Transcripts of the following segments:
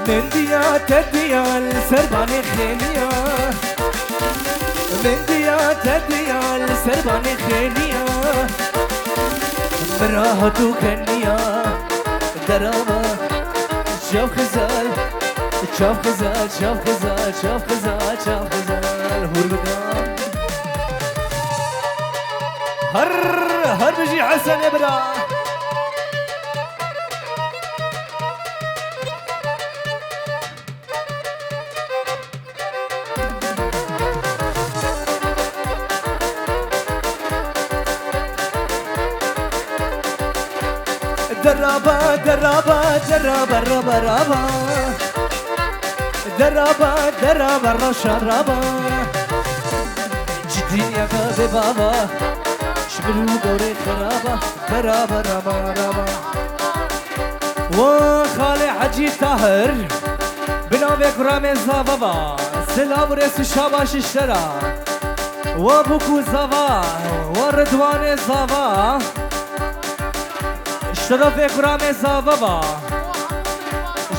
من ديا تديا السرباني خينيا من ديا تديا السرباني خينيا مراهتو كنيا دراما شاف خزال شاف خزال شاف خزال شاف خزال شاف خزال هربدان هر بجي حسن ابرا درابا درابا درابا رابا رابا درابا درابا رشا رابا جدين يا غابي بابا شبلو قوري خرابا درابا رابا رابا وخالي حجي طاهر بنابك رامي زابابا سلام ريس شاباش اشترا وابوكو زابا وردواني زابا شرف کرام زابا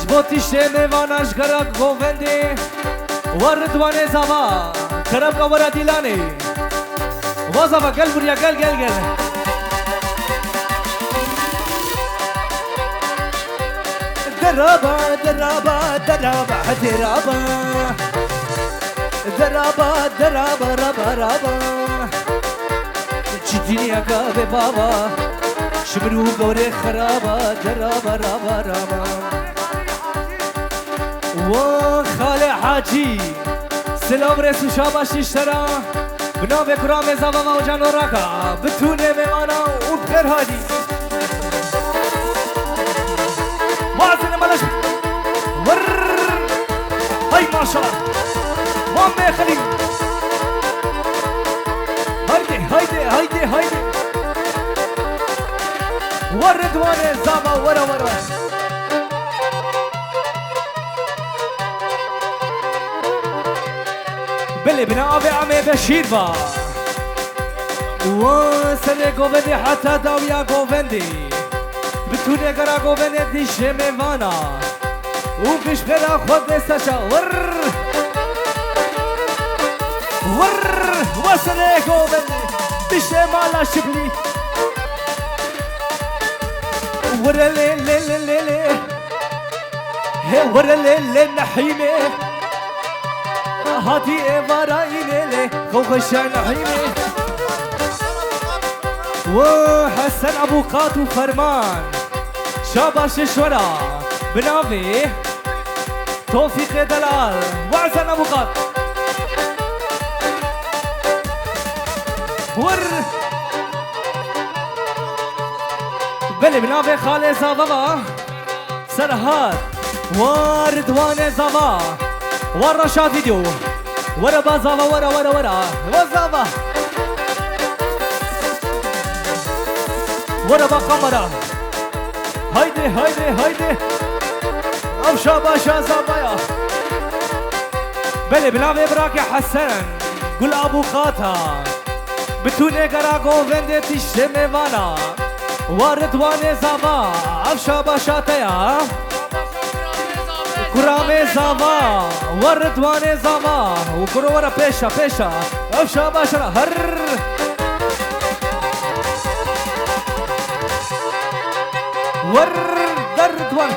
جبوتی شمه وانش کرک گووندی وردوان زابا کرم کا ورا دیلانی وزابا گل بریا گل گل گل درابا درابا درابا درابا درابا درابا رابا رابا جديني اكابي بابا شبرو قوري خرابا درابا رابا رابا وخالي حاجي سلام رسو شاباش اشترا بنابه کرام زبا و جانو راكا بتونه ميمانا وبخير هادي وازن ملاش ور هاي ما شاء الله وامي خليل هايدي هايدي هايدي هايدي وردواني زابا ورا ورا بلي بنابي عمي بشير با وسنة قوفندي حتى داويا قوفندي بتوني قرا قوفندي دي شمي وانا وكش بلا خود نستشا ور ور وسنة قوفندي بشمالا شبلي ورا لي لي لي لي لي ورا لي لي نحيمي هاتي وراي لي لي خوخش نحيمي وحسن ابو قاتو فرمان شاباش شورا بنافي توفيق دلال وعسن ابو قات ور بلي بنافي خالي زابا سرهاد وردوان زابا ورشا فيديو ورا بازابا ورا ورا ورا وزابا ورا بقمرة هايدي هايدي هايدي افشا باشا زابايا بلي بنافي براكي حسن قول ابو خاتا بتوني قراقو فندتي شميوانا وردوان زابا افشا باشاتيا كرامي زابا وردوان زابا وكرو ورا بيشا بيشا افشا باشا هر ور دردوان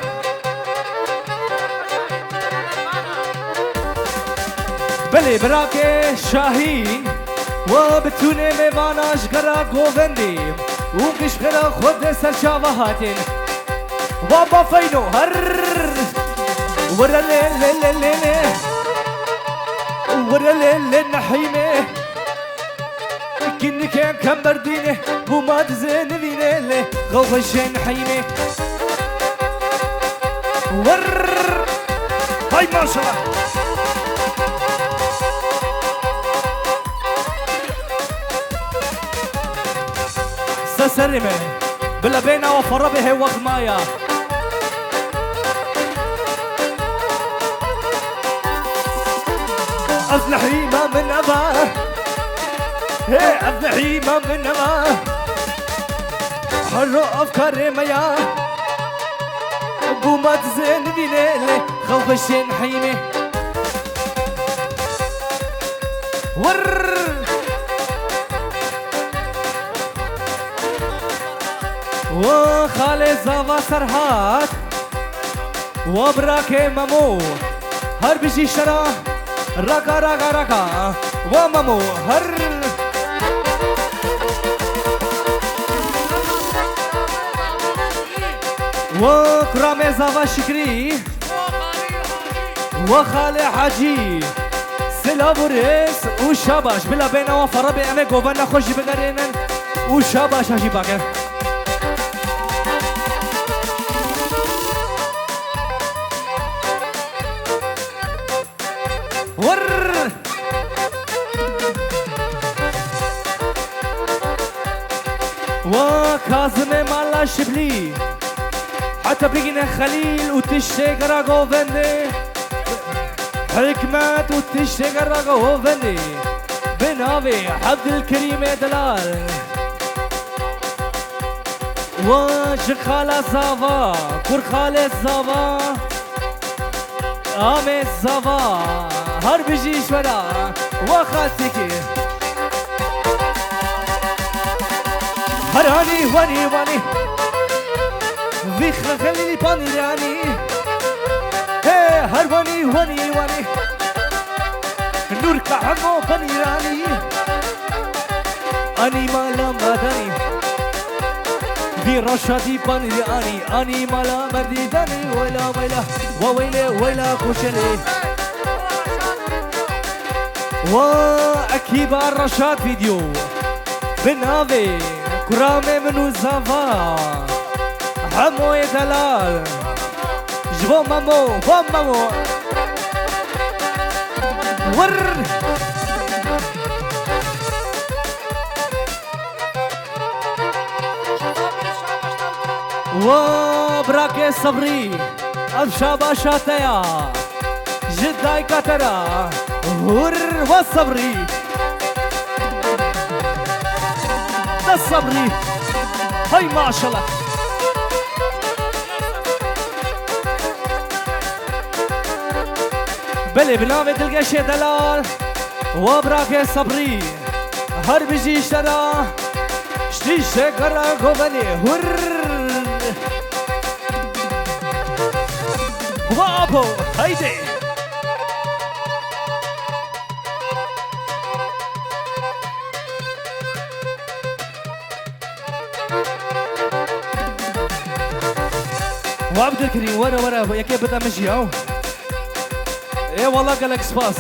بلي براكي شاهين وبتوني ميواناش قرا قوفندي وقش غير خود سرشاوهاتين بابا فينو هر ورا لي لي لي لي لي ورا لي لي نحيمي كني كان كمبرديني وما تزين فيني لي غوش نحيمي ور هاي ما شاء الله سسرمه بلا بينا وفر به وغمايا أفلحي ما من أبا هي أفلحي ما من أبا حر أفكاري ميا بوما تزين بيني خوفشين حيمي ور وخالي زاوا سرحات وبراكي مامو هر بيجي شرا راكا راكا راكا ومامو هر وكرامي زاوا شكري وخالي حاجي سلا بوريس وشاباش بلا بينا وفربي امي قوبانا خوش بقرينن وشاباش هاجي باكر ور وكاظم مالا شبلي حتى بيجينا خليل وتشتغل غوفندي حكمت وتشتغل غوفندي بنابي عبد الكريم دلال وشخالة زافا كرخالة زافا آمي زافا هر بيجي شورا وخاتيكي هراني واني واني ويخ خليني بانيراني هي هرباني واني واني نور كحمو بانيراني اني مالا مداني في رشادي بانيراني اني مالا مرديداني ويلا ويلا وويلي ويلا كوشلي واكيبا رشاد فيديو بنافي كرامي منو زافا حمو دلال جبو مامو بوم مامو ور وبراكي صبري ابشابا شاتيا جداي كاترا ور والصبري ده الصبري هاي ما شاء الله بلي بنامي تلقى دلال وبراكي صبري هر بيجي اشترى شتي شكرا غوبني هر وابو هيدي وعبد الكريم ورا يا كيف بتمشي اهو ايه والله قالك سباس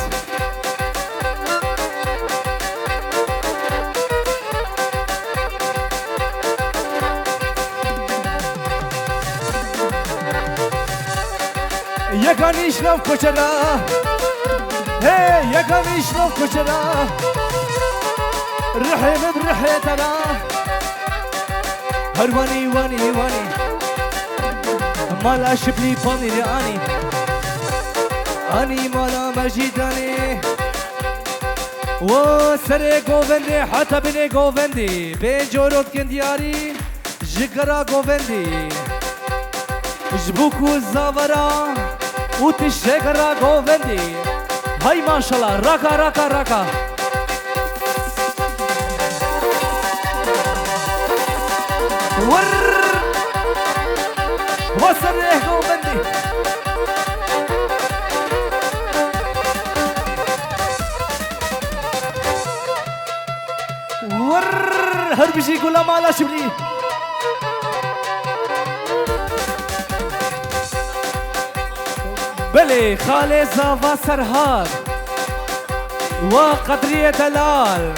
يا كان يشلف كشرا هي يا كان يشلف كشرا رحي من رحي ترى هرواني واني واني مالا شبلي باني اني مالا مجيداني وسري غوفندي حتى بني غوفندي بين جورود كندياري جكرا غوفندي جبوكو زافرا وتشكرا غوفندي هاي ما شاء الله راكا راكا راكا ور وسري غوفندي هربشي كلها مالا شبلي بلي خالي زافا سرهاد وقدرية دلال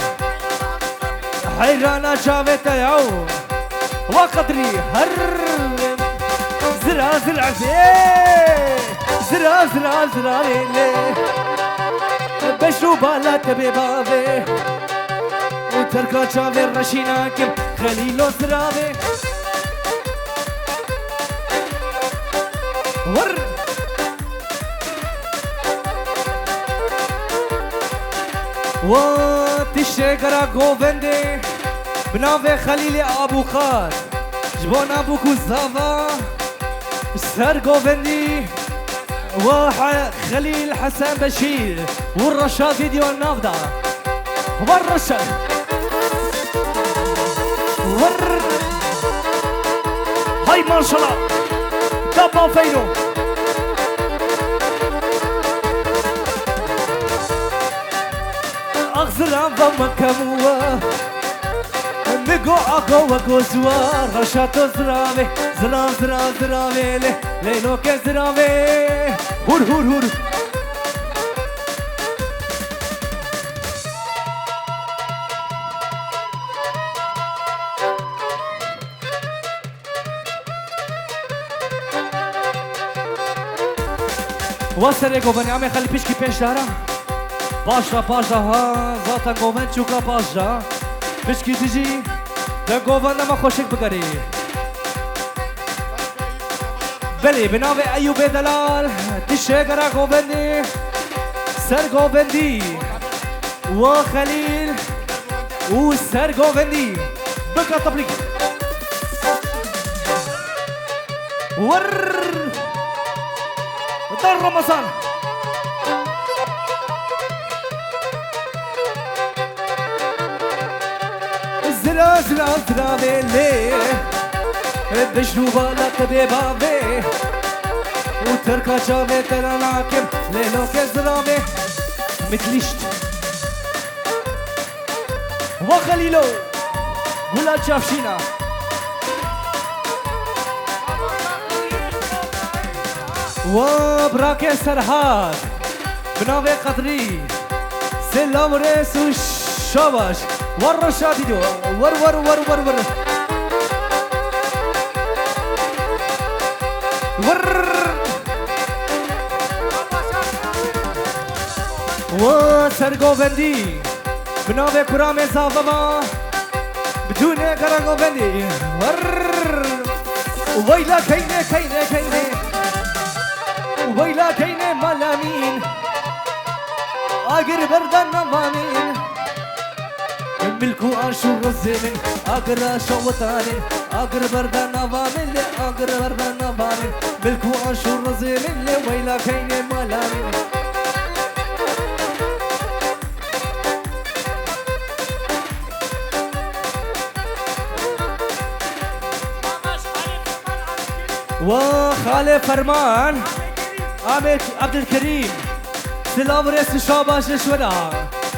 حيرانا جاوة يعو وقدري هر زرا زرا زرا زرا زرا بشو بالا تبي بابي وتركا جاوة رشينا كم خليلو زراوي ور وتشكرا غوفندي بنافي خليلي ابو خال جبون ابو كوزافا سر غوفندي وخليل حسن بشير والرشاد فيديو النافذة والرشاد هاي ما شاء الله دبا فينو أغزر عن ضمك كموه مگو آگو و گوزوار رشاتو زرامه زرام زرام زرامه لینو که زرامه هور هور هور واسره گوبنی آمه خالی پیش کی پیش دارم باشا باشا ها ذاتا گوبن چوکا باشا پیش کی دیجی ده گوبن نما خوشک بگری بلی بناو ایوب دلال تشه گرا گوبندی سر گوبندی و خلیل و سر گوبندی بکا تبلیغ ور در رمضان زرا زرا زرا بيلي بشنو بالك ببابي وتركا شافي ترى ناكم ليلو كزرامي مثليشت وخليلو ولا شافشينا وبراكي سرحات بناوي قدري سلام ريس وشاباش ور شاديدو ور ور ور ور ور ور وسرقو بندي بناوي كرامي زافما بدون كراغو بندي ور ويلا كيني كيني كيني ويلا كيني ملامين اقر بردان نظامين ملكو اشو رزمين اقر شوطانين اقر بردان نظامين اقر بردان نظامين ملكو اشو رزمين ويلا كيني ملامين وخالي فرمان عبد الكريم سلام رئيس شاباش الشودا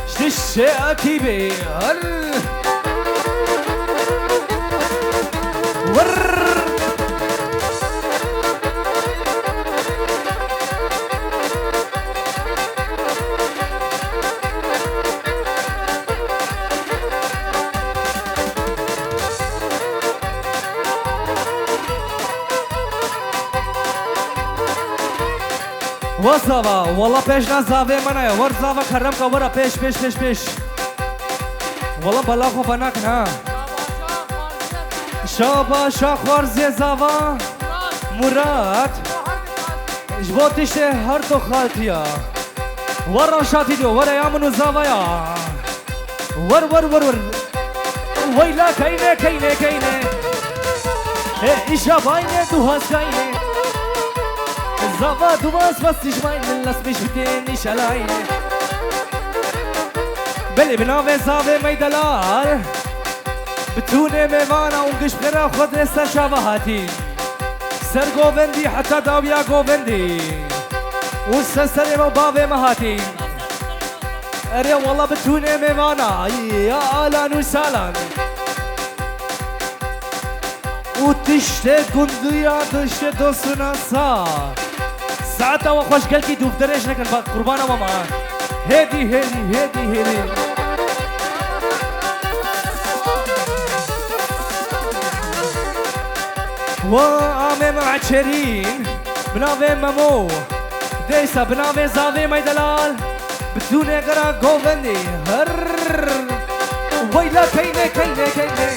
شتش اكيبي ور وزاوا والله پیش نزاوه منه ور زاوا کرم کا ورا پیش پیش پیش پیش والله بلا خو بنا کنا شابا شاخوار زی زاوا مراد جبوتش هر تو خالتیا ور شاتی دو ور یا منو زاوا یا ور ور ور ور ویلا کینه کینه کینه ایشا باینه تو هاس کینه زاوا دوباس فستش ماين الناس مش بتاني شلاينه بلي بناوي زاوي ميدلال بتوني ميوانا ونقش بغيرا خد رسا شابهاتي سر گوبندي حتى داويا گوبندي والسسر مبابي مهاتي اري والله بتوني ميوانا يا آلان وسالان وتشتي قندويا تشتي دوسنا صار ساعتها وخوش قلتي دوف دريش لكن قربانة ماما هيدي هيدي هيدي هيدي وعامي معشرين بناوي مامو ديسا بناوي زاوي ميدلال بدوني قرا قوبندي هر ويلا كيني كيني كيني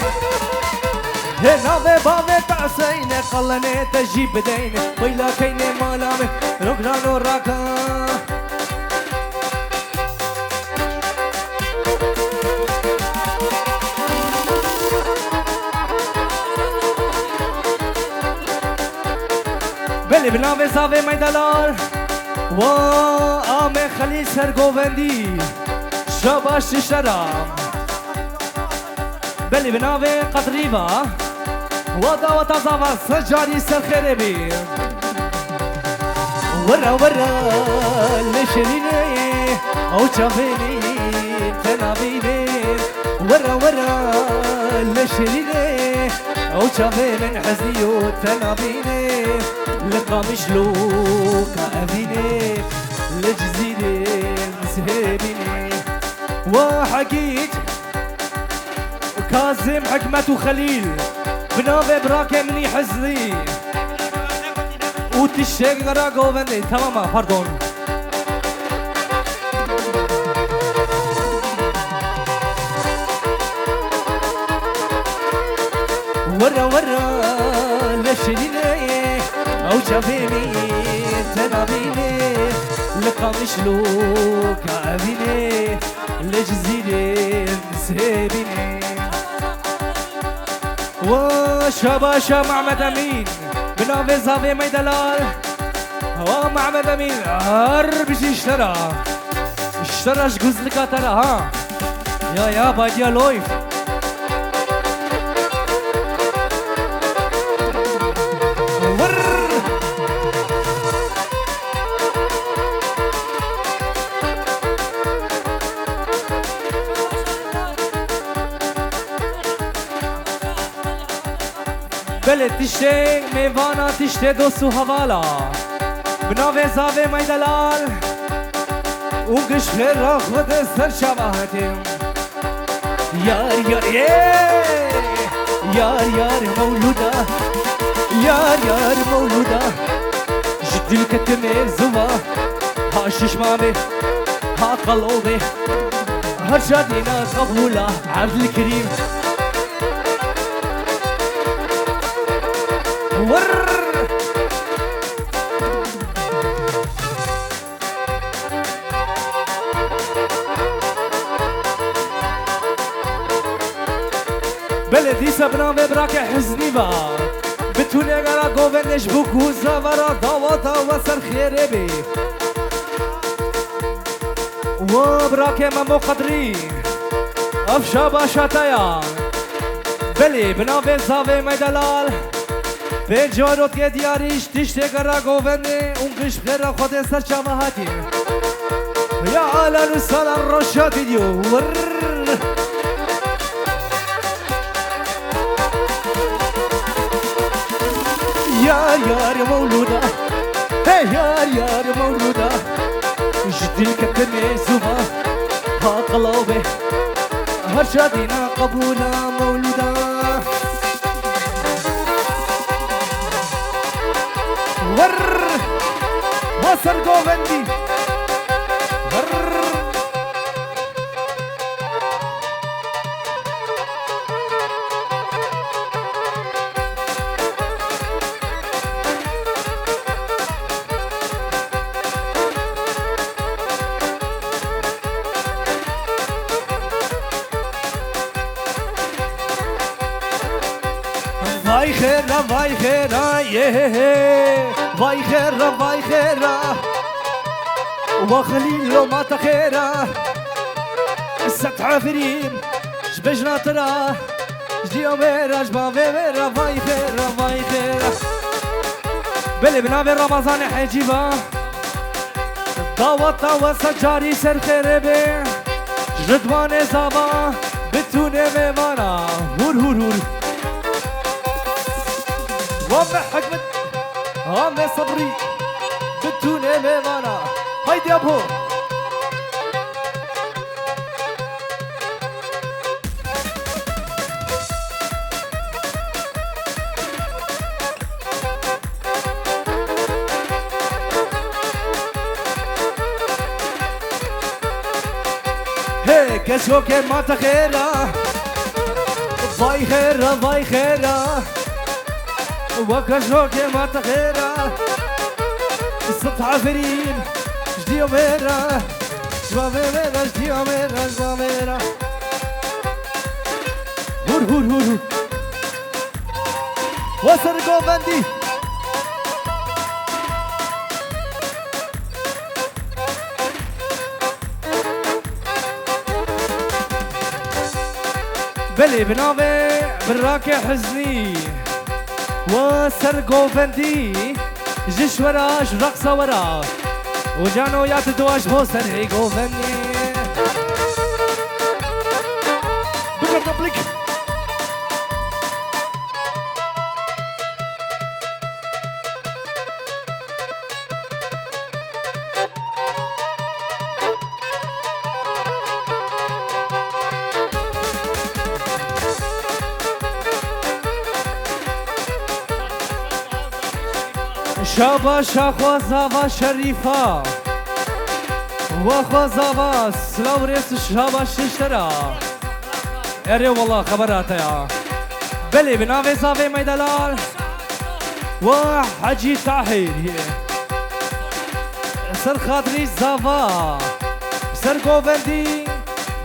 هناوي بامي تعسيني قلني تجيب ديني ويلا كيني مالامي رقران وراكا بلي بناوي زاوي ميدلال و آمه خلیل سرگووندی شباش شرام بلی بناوه قدریبا و دعوت زاوا سجاری سرخیره بی ورا ورا لشرینه او چاوینی تنابینه ورا ورا لشرینه او چاوین حزیو تنابینه لقامشلو كأبيني لجزيري مسهبيني وحقيت كازم حكمة وخليل بنوبة براكة مني حزلي وتشيك غراقو بندي تماما باردون ورا ورا لشريني او شافيني تنابيني لقامشلو كعبيني لجزيري مسهبيني وشباشا معمد امين بنافي زافي ميدلال ومعمد امين هربش اشترى شجوز لكاترا ها يا باديا لويف بله تشته میوانا تشته دوستو حوالا بناوه زاوه میدلال اون گشخه را خود سر شباهتیم یار یار یار یار مولودا یار مولودا جدی الكتم زوا ها ششمامه ها قلوبه هر شادينا قبوله عبد الكريم ور بلدي سبنا ببراك حزني با بتوني غرا قوبنش بكوزا ورا دواتا وسر خيري بي وبراك ممو قدري افشا باشاتايا بلي بنا بزاوي ميدلال به جاروت که دیاریش تشته گرا گوونده اون قش خیره خود سر چمهاتی یا عالم سال روشاتی دیو ور یار مولودا هی یار مولودا جدی الكتم زوما ها قلوبه هر شادينا قبولا مولودا ور وصل قوبندي ور vay khera ye vay khera وخليل لو ما تخيره ست عفرين جبجنا ترى جديو ميرا جبا ميرا vay khera بلي بنابي رمضان حجيبه دعوت وسجاري سر خيربه جدوان زابا بتونه ميمانا هور وامي حكمت وامي صبري بتونه ميمانا هيدي ابو هي كشوك ما تخيره vay khera وكشوك ما تخيره ست عفرين جديو ميرا جوا ميرا جديو ميرا جوا ميرا هور وصل قوبندي بلي بنابي براكي حزني وسرقو فندي جيش وراش رقصة ورا وجانو يعتدواش بو سرقو فندي بقى قبلك شابا شاخوا زاوا شريفا واخوا زاوا سلاو ريس شابا ششترا اري والله خبرات يا بلي بنافي زافي ميدلال وحجي طاهر سر خاطري زاوا سر گووندی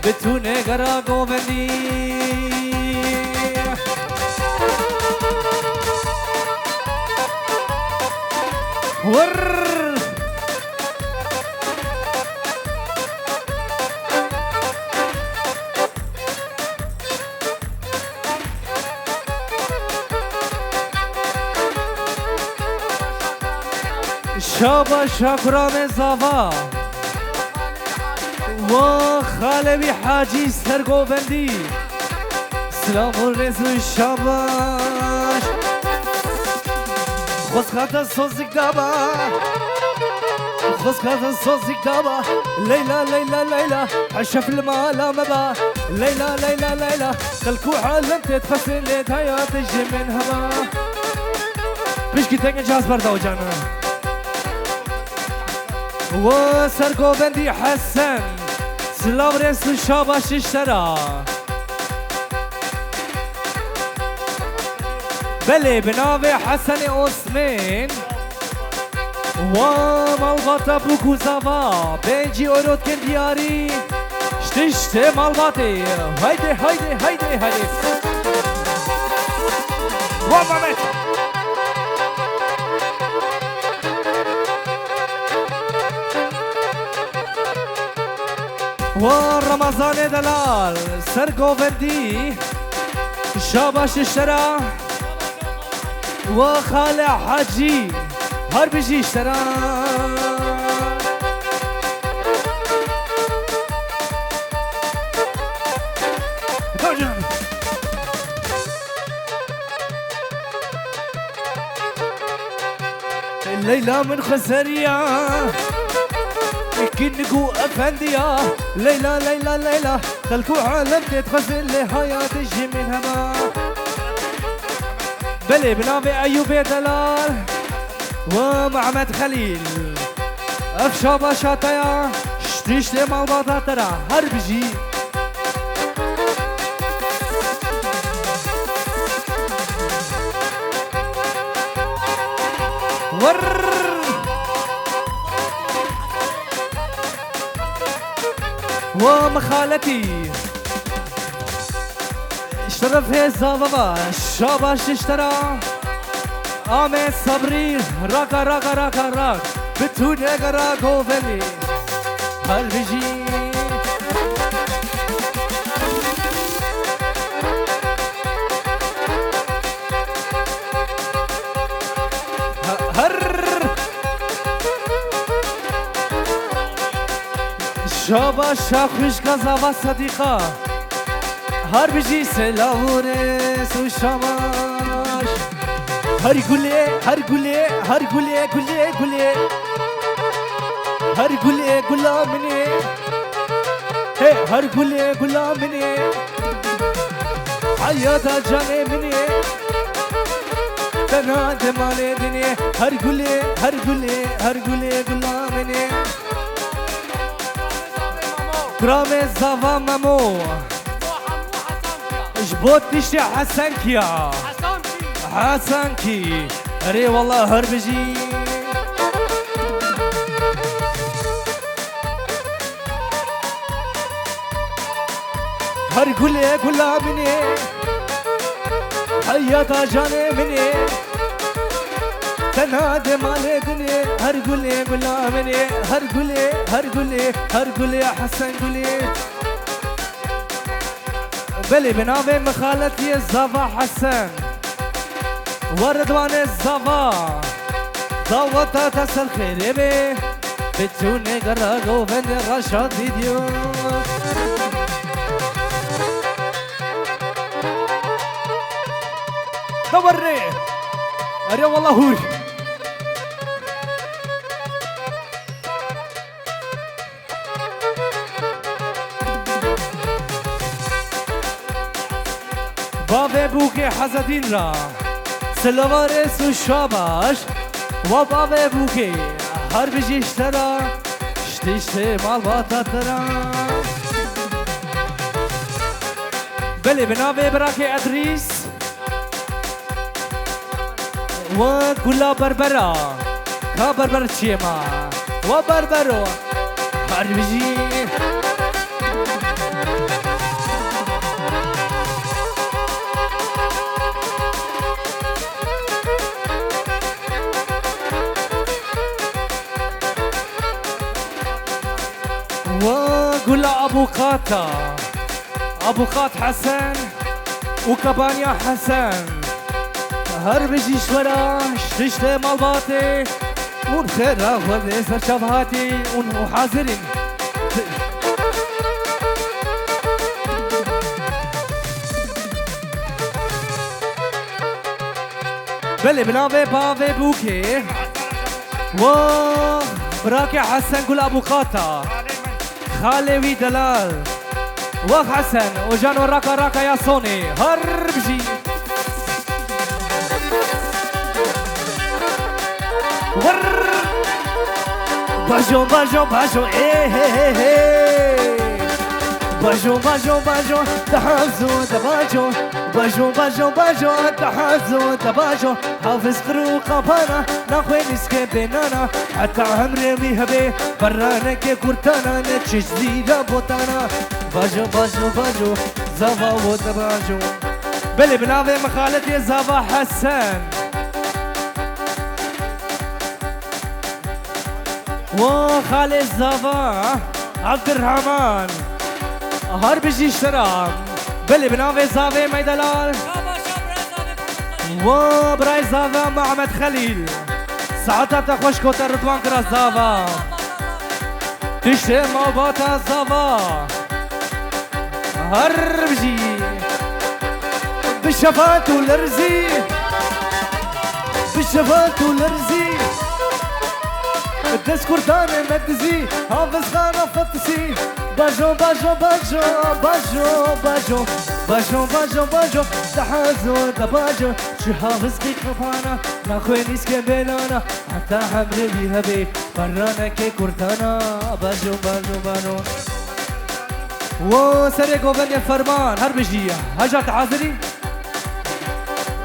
بتونه گرا گووندی ور شابا شاكران زاوا وخالبي حاجي سرقو بندي سلام الرزو الشاباش خسخات صوزك دابا خسخات صوزك دابا ليلى ليلى ليلى عشف المالا مبا ليلى ليلى ليلى خلكو عالم تتفصل لتايا تجي من هما بشكي تنجي جاز بردو جانا وسرقو بندي حسن سلاو ريس الشاباش اشترى بلي بنافي حسن عثمان ومالباتا بوكو زافا بنجي اورود كن دياري شتشت مالباتي هيدي هيدي هيدي هيدي ومامت ورمضان دلال سرقو بندي شاباش اشترى وخالع حاجي هربجي اشترى الليلة من خسرية كنكو افندية ليلى ليلى ليلى خلكو عالم تتغزل لحياة تجي من هما بلي بنافي ايوب دلال ومحمد خليل افشابا شاتايا شتيش لي مالباطا ترى هربجي ور ومخالتي اشترف هزا بابا شاباش اشترى آمد صبري راكا راكا راكا راك بتوني راكو فلي هربجي شابا شاخوش غزاوا صديقة هربجي سلاورس وشاماش هر گله هر گله هر گله گله گله هر گله غلامني هي هر گله غلامني حياة جاني مني تنا دمالي دني هر گله هر گله هر گله غلامني برام زاوا مامو جبوت نشتي حسنكيا حسنكي اري والله هربجي هر گله غلامني حياة جاني مني تنادي مالدني هر گله غلامني هر گله هر گله هر گله حسن گله بلي بنابي مخالتي الزافا حسن وردوان الزافا ضوطة تسل خيري بي بتوني قرقو بند الرشاد فيديو دوري أريا والله هوري بابي بوكي حزدين را سلوارس وشاباش وبابي بوكي حرب جيشترا شتيشتي مال باتا بلي بنابي براكي أدريس وكلا بربرا كبربر تشيما وبربرو حرب جي وقول أبو قاتا أبو قات حسن وكبانيا حسن هرب جيشورا شتشتي مالباتي وبخيرا وليس شبهاتي وحاضرين بلي بنابي بابي بوكي براكي حسن قول أبو قاتا خالي دلال وخ حسن وجانو راكا راكا يا صوني هربجي ور باجو باجو باجو باجو باجو باجو تحازو تباجو باجو باجو باجو تحازو تباجو حافظ خروقة بانا ناخوي نسكي بينانا حتى عمري بيهبي برانا كي كورتانا نتشش زيدا بوتانا باجو باجو باجو زافا وتباجو بلي بنافي مخالتي زافا حسن وخالي زافا عبد الرحمن هرب جيشترا بلي بنافي زافي ميدلال وبراي زافا محمد خليل ساعتها تخوش كوتر رضوان كرا زافا تشتي موباتا زافا هربجي بالشفات والرزي بالشفات والرزي الدس كردان مدزي حافظ خانة فتسي باجو باجو باجو باجو باجو باجو باجو باجو تحازو دباجو شي حافظ كي قفانا ناخوي نسكي بيلانا حتى حمري بيها بي برانا كي كردانا باجو باجو باجو وسريقو بني الفرمان هربجي هجرت عازري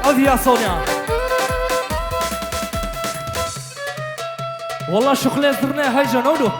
أذي يا صونيا والله شغلة زرنا هيجا نودو